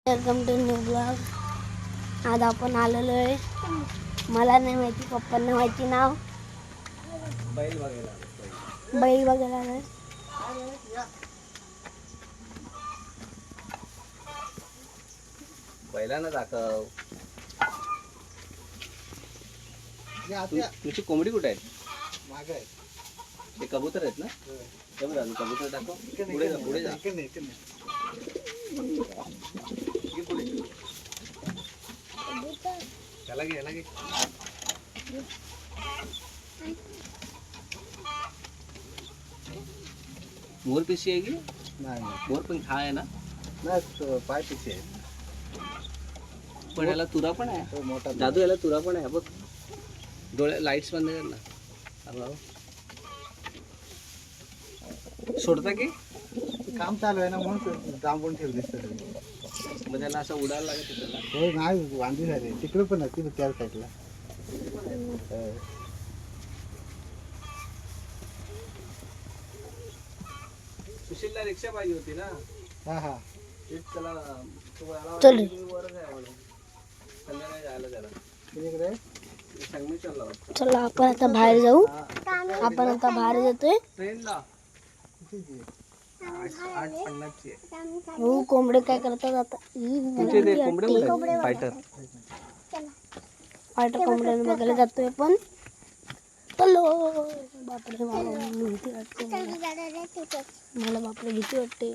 Welcome to new blog. आज आपण आलेलो आहे, मला नाही माहिती, पप्पांना माहिती, नाव बैल बघायला आलोय. बैलांना दाखव. तुझी कोंबडी कुठे आहे? मागे आहे. ते कबूतर आहेत ना? कबूतर दाखव. पुढे जा, पुढे जा. त्याला घे, याला घे. मोर पिशी आहे की नाही? मोर पण हा आहे ना? नाही, पाय पिशी आहे. पण याला तुरा पण आहे मोठा. दादू याला तुरा पण आहे बघ. डोळे लाईट्स बंद कर ना. सोडता की काम चालू आहे ना, म्हणून थांबून ठेवले सर. मग त्याला असं उडायला लागत त्याला. हो नाही, वांदी झाली तिकडे पण आहे, तिकडे त्या साईडला. सुशीलला रिक्षा पाहिजे होती ना. हा हा, तेच त्याला चल. वरच आहे म्हणून संध्याकाळी जायला त्याला. तिकडे संगमेश्वरला चला आपण आता बाहेर जाऊ. आपण आता बाहेर जातोय. ट्रेनला 8:50ची आहे. हो, कोंबडे काय करतात आता? तुमचे ते कोंबडे फायटर कोंबड्यांना बघायला जातोय आपण. चलो. बापरे, मला भीती वाटते. मला बापरे भीती वाटते.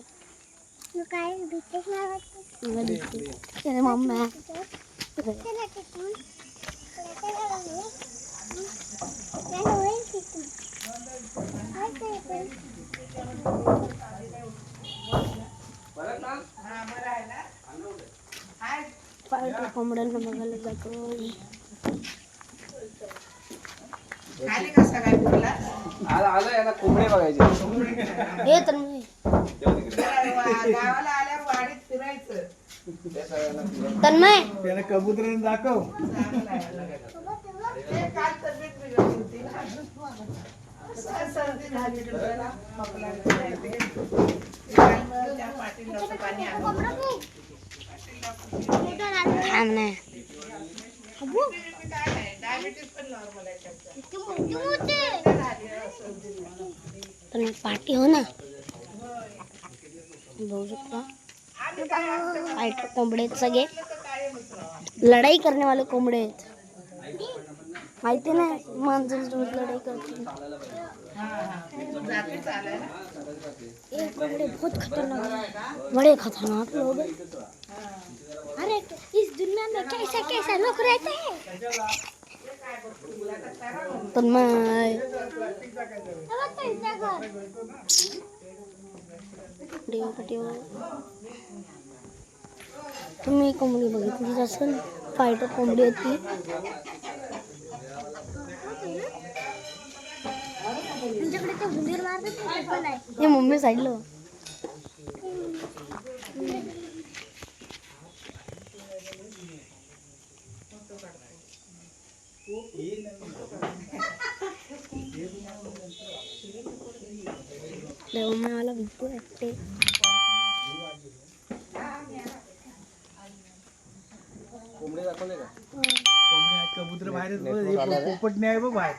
मला भीती. अरे मम्मा, फायटर कोंबड्यांना बघायला जातो. आला याला कोंबडे बघायचे. हे तर मी तन्मय त्याला कबूतराने दाखव. पार्टी हो ना, बघू शकता. फायटर कोंबडे आहेत सगळे, लढाई करने वाले कोंबडे आहेत. माहिती नाही, माणसांसोबत लढाई करते. ये कोंबड़े बहुत खतरनाक हैं, बड़े खतरनाक लोग हैं. अरे इस दुनिया में कैसे कैसे लोग रहते हैं. तन्मय तुम्ही कोंबडी बघितली असेल, फायटर कोंबडी होती. हे मम्मी साईडला मला भीती वाटते. कोंबडे दाखवले का? कबूतर बाहेर, पोपट नाही आहे बघ बाहेर.